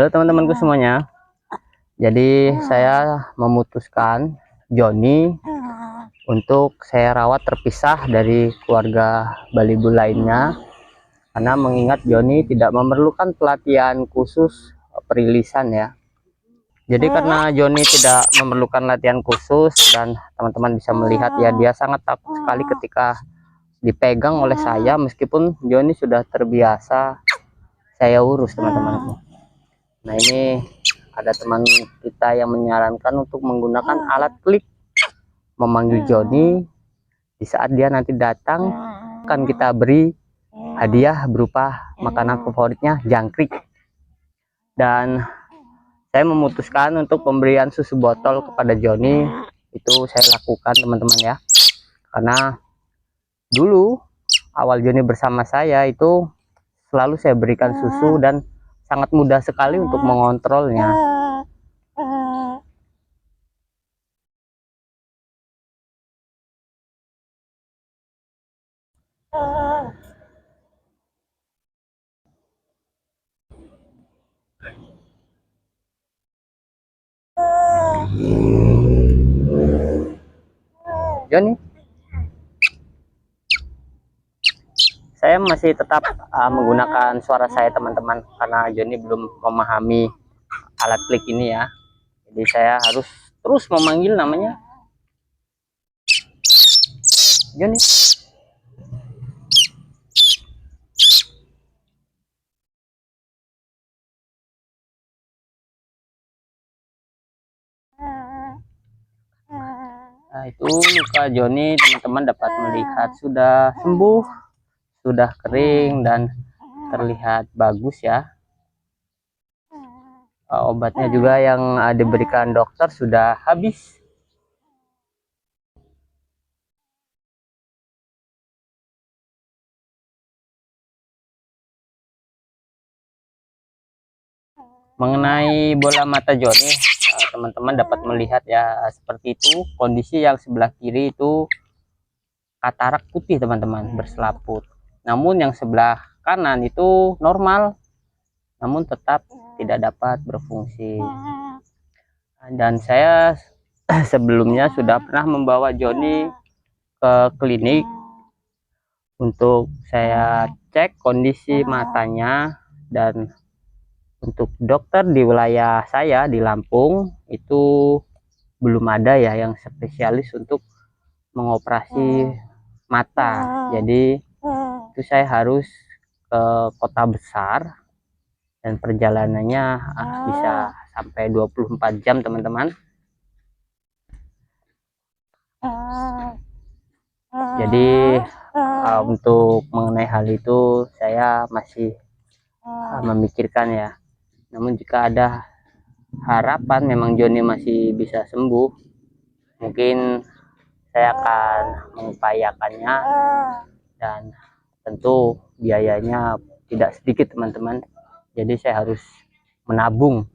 Halo teman-temanku semuanya. Jadi saya memutuskan Joni untuk saya rawat terpisah dari keluarga Balibul lainnya, karena mengingat Joni tidak memerlukan pelatihan khusus perilisan ya. Jadi karena Joni tidak memerlukan latihan khusus, dan teman-teman bisa melihat ya, dia sangat takut sekali ketika dipegang oleh saya, meskipun Joni sudah terbiasa saya urus teman-temanku. Nah, ini ada teman kita yang menyarankan untuk menggunakan alat klik memanggil Joni. Di saat dia nanti datang, akan kita beri hadiah berupa makanan favoritnya, jangkrik. Dan saya memutuskan untuk pemberian susu botol kepada Joni. Itu saya lakukan teman-teman ya, karena dulu awal Joni bersama saya itu selalu saya berikan susu dan sangat mudah sekali untuk mengontrolnya. Joni, saya masih tetap menggunakan suara saya teman-teman, karena Joni belum memahami alat klik ini ya. Jadi saya harus terus memanggil namanya Joni. Nah, itu luka Joni teman-teman dapat melihat sudah sembuh, sudah kering dan terlihat bagus ya. Obatnya juga yang diberikan dokter sudah habis. Mengenai bola mata Joni, teman-teman dapat melihat ya, seperti itu kondisi yang sebelah kiri itu katarak putih teman-teman, berselaput. Namun yang sebelah kanan itu normal, namun tetap tidak dapat berfungsi. Dan saya sebelumnya sudah pernah membawa Joni ke klinik untuk saya cek kondisi matanya, dan untuk dokter di wilayah saya di Lampung itu belum ada ya yang spesialis untuk mengoperasi mata. Jadi itu saya harus ke kota besar, dan perjalanannya bisa sampai 24 jam teman-teman. Jadi untuk mengenai hal itu saya masih memikirkan ya. Namun jika ada harapan memang Joni masih bisa sembuh, mungkin saya akan mengupayakannya, dan tentu biayanya tidak sedikit teman-teman. Jadi saya harus menabung.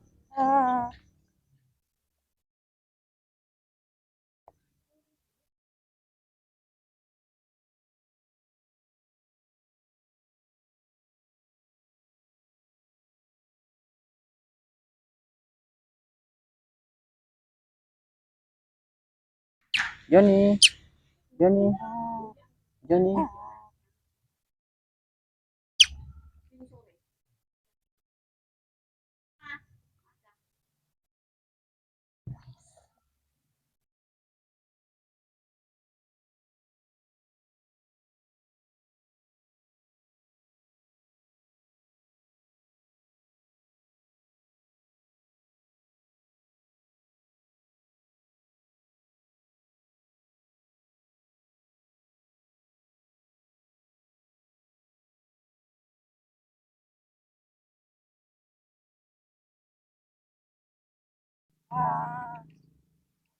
Joni, Joni, Joni.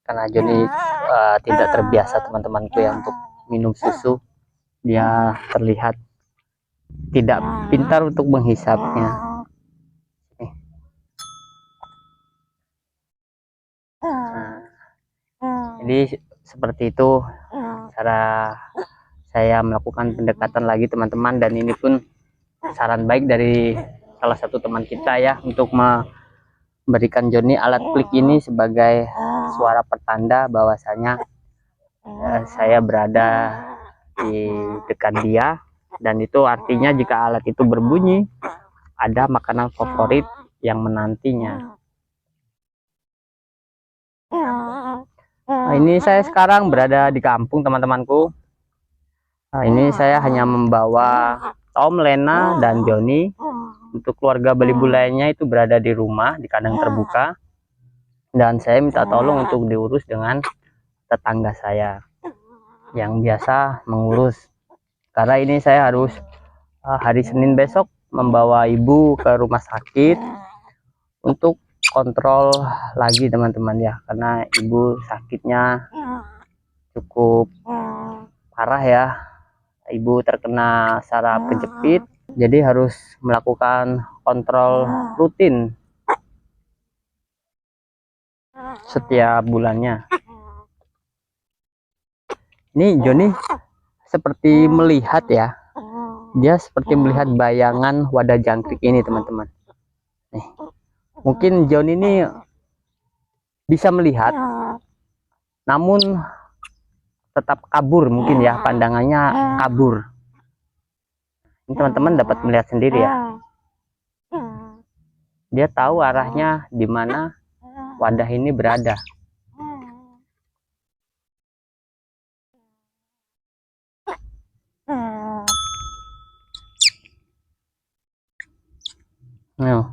Karena Joni tidak terbiasa teman-temanku ya untuk minum susu, dia terlihat tidak pintar untuk menghisapnya. Nah, jadi seperti itu cara saya melakukan pendekatan lagi teman-teman, dan ini pun saran baik dari salah satu teman kita ya untuk memberikan Joni alat klik ini sebagai suara pertanda bahwasanya saya berada di dekat dia, dan itu artinya jika alat itu berbunyi ada makanan favorit yang menantinya. Nah, ini saya sekarang berada di kampung teman-temanku. Nah, ini saya hanya membawa Tom, Lena, dan Joni. Untuk keluarga Balibu lainnya itu berada di rumah di kandang terbuka, dan saya minta tolong untuk diurus dengan tetangga saya yang biasa mengurus, karena ini saya harus hari Senin besok membawa ibu ke rumah sakit untuk kontrol lagi teman-teman ya, karena ibu sakitnya cukup parah ya. Ibu terkena saraf kejepit, jadi harus melakukan kontrol rutin setiap bulannya. Ini Joni seperti melihat ya, dia seperti melihat bayangan wadah jangkrik ini teman-teman. Nih, mungkin Joni ini bisa melihat, namun tetap kabur mungkin ya, pandangannya kabur. Ini teman-teman dapat melihat sendiri ya, dia tahu arahnya di mana wadah ini berada. Nah,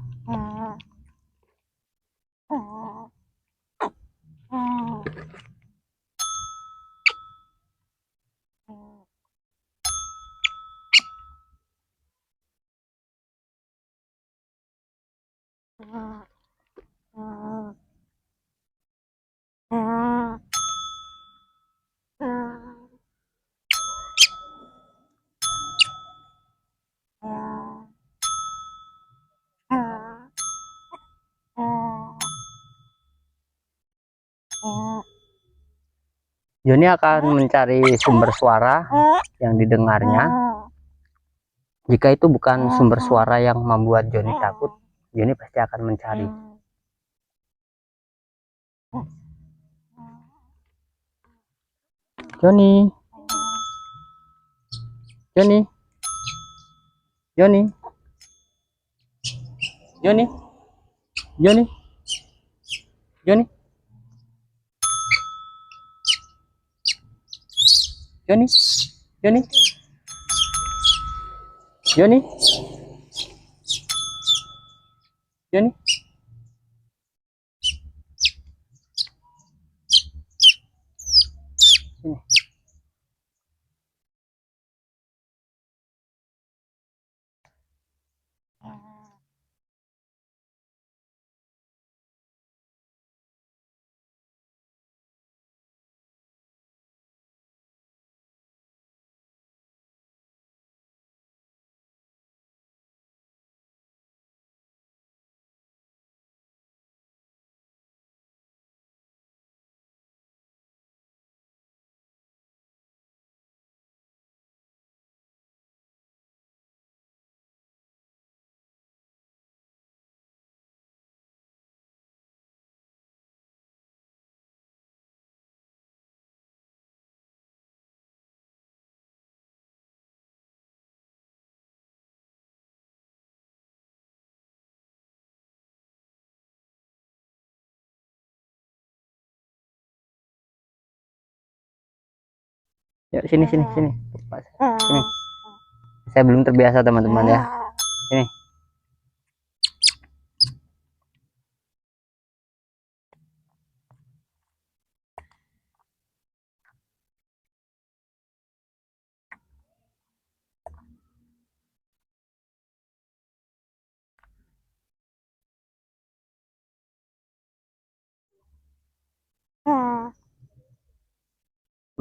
Joni akan mencari sumber suara yang didengarnya. Jika itu bukan sumber suara yang membuat Joni takut, Joni pasti akan mencari. Joni, Joni, Joni, Joni, Joni, Joni, Joni, Joni, Joni, Joni. Yuk sini sini sini. Sini. Saya belum terbiasa teman-teman ya. Sini.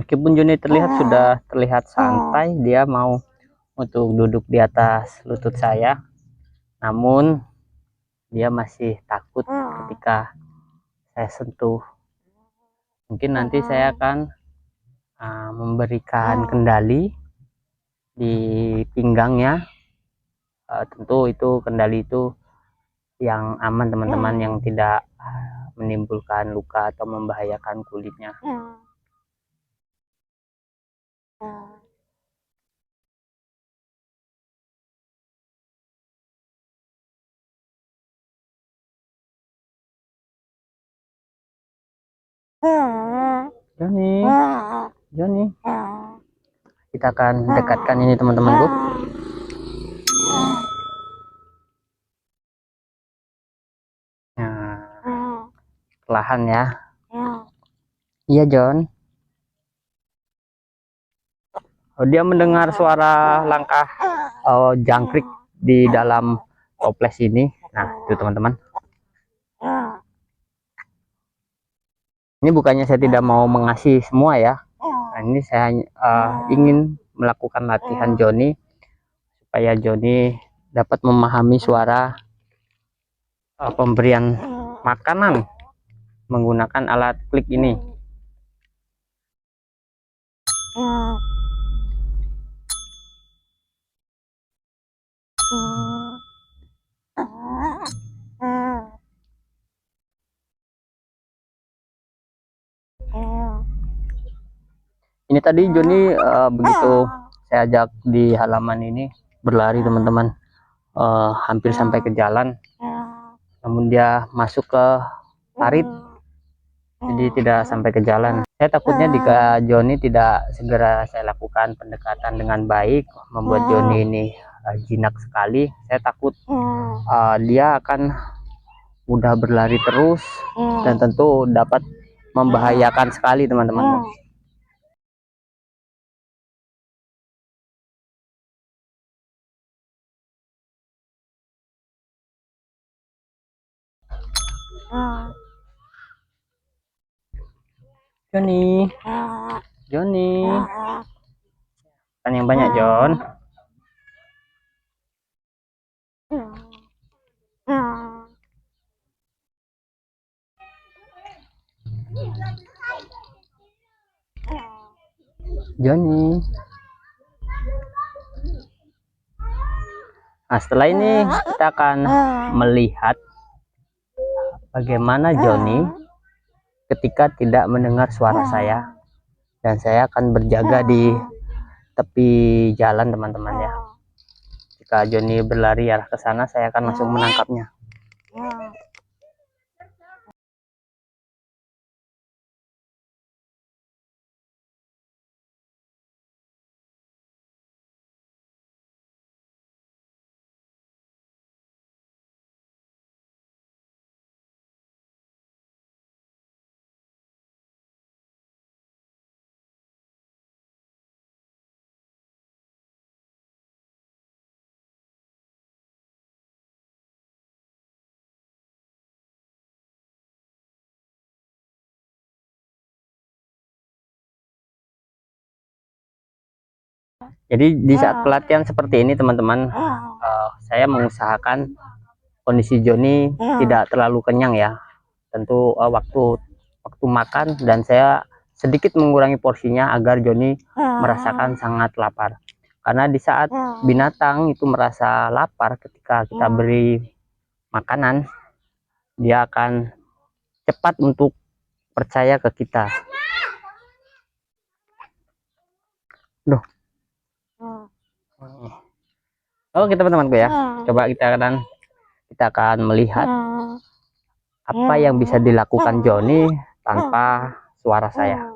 Meskipun Joni terlihat sudah terlihat santai, dia mau untuk duduk di atas lutut saya, namun dia masih takut ketika saya sentuh. Mungkin nanti saya akan memberikan kendali di pinggangnya tentu itu kendali itu yang aman teman-teman, yang tidak menimbulkan luka atau membahayakan kulitnya. Joni, Joni, kita akan dekatkan ini teman-temanku. Nah, perlahan ya. Iya John. Oh, dia mendengar suara langkah jangkrik di dalam toples ini. Nah itu teman-teman. Ini bukannya saya tidak mau mengasih semua ya. Nah, ini saya ingin melakukan latihan Joni supaya Joni dapat memahami suara pemberian makanan menggunakan alat klik ini. Ini tadi Joni begitu saya ajak di halaman ini berlari teman-teman, hampir sampai ke jalan, namun dia masuk ke parit, jadi tidak sampai ke jalan. Saya takutnya jika Joni tidak segera saya lakukan pendekatan dengan baik, membuat Joni ini jinak sekali. Saya takut dia akan mudah berlari terus dan tentu dapat membahayakan sekali teman-teman. Joni, Joni, kan yang banyak John. Joni. Nah setelah ini kita akan melihat bagaimana Joni ketika tidak mendengar suara saya, dan saya akan berjaga di tepi jalan teman-teman ya. Jika Joni berlari arah ke sana, saya akan langsung menangkapnya. Jadi di saat pelatihan seperti ini teman-teman, saya mengusahakan kondisi Joni tidak terlalu kenyang ya. Tentu waktu makan, dan saya sedikit mengurangi porsinya agar Joni merasakan sangat lapar. Karena di saat binatang itu merasa lapar, ketika kita beri makanan, dia akan cepat untuk percaya ke kita. Duh. Oke teman-temanku ya, coba kita akan melihat apa yang bisa dilakukan Joni tanpa suara saya.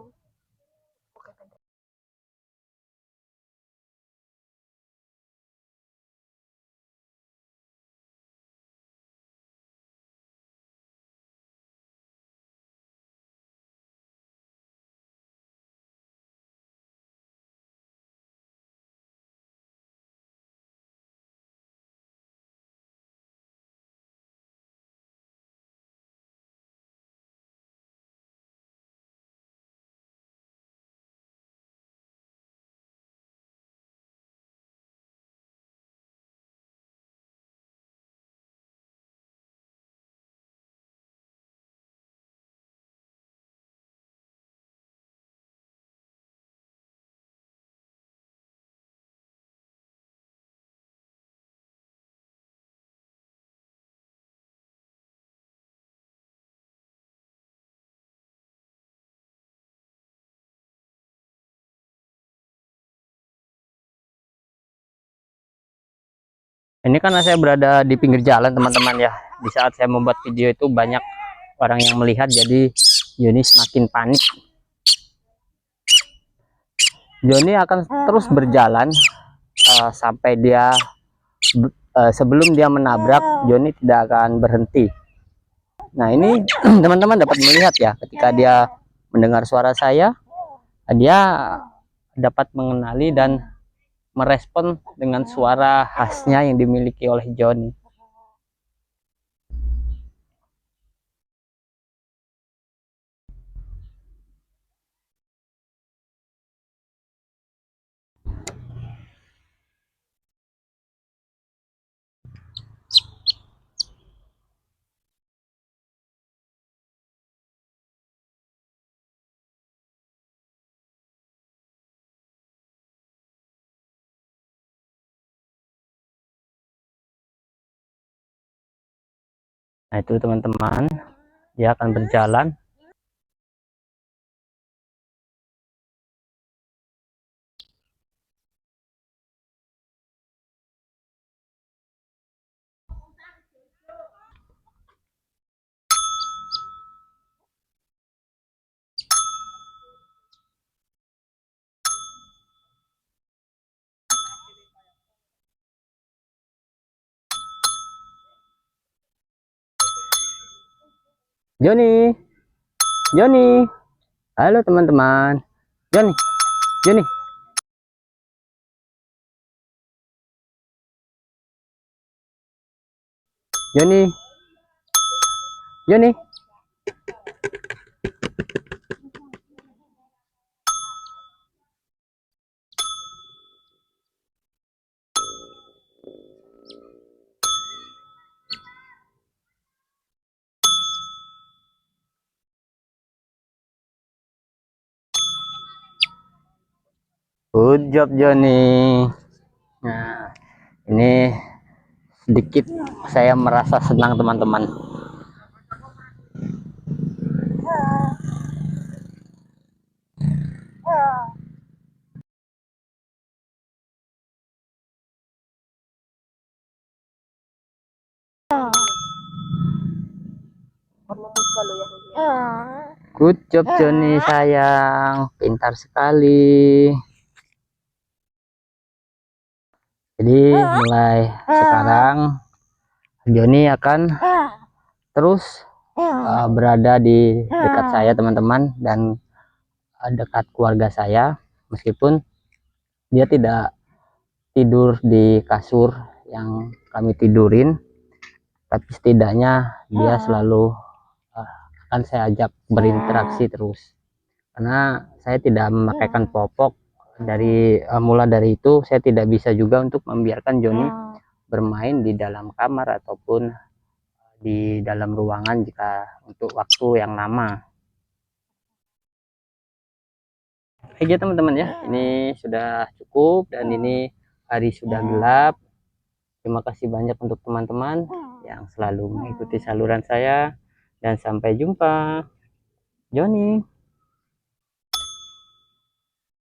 Ini karena saya berada di pinggir jalan teman-teman ya. Di saat saya membuat video itu banyak orang yang melihat, jadi Joni semakin panik. Joni akan terus berjalan sampai dia sebelum dia menabrak, Joni tidak akan berhenti. Nah ini teman-teman dapat melihat ya, ketika dia mendengar suara saya, dia dapat mengenali dan merespon dengan suara khasnya yang dimiliki oleh Joni. Nah itu teman-teman, dia akan berjalan. Joni, Joni, halo teman-teman. Joni, Joni, Joni, Joni. Good job Joni. Nah, ini sedikit saya merasa senang teman-teman. Good job Joni sayang, pintar sekali. Jadi mulai sekarang Joni akan terus berada di dekat saya teman-teman, dan dekat keluarga saya, meskipun dia tidak tidur di kasur yang kami tidurin, tapi setidaknya dia selalu akan saya ajak berinteraksi terus, karena saya tidak memakaikan popok. Dari mulai dari itu saya tidak bisa juga untuk membiarkan Joni bermain di dalam kamar ataupun di dalam ruangan jika untuk waktu yang lama. Oke ya teman-teman ya, ini sudah cukup dan ini hari sudah gelap. Terima kasih banyak untuk teman-teman yang selalu mengikuti saluran saya, dan sampai jumpa. Joni.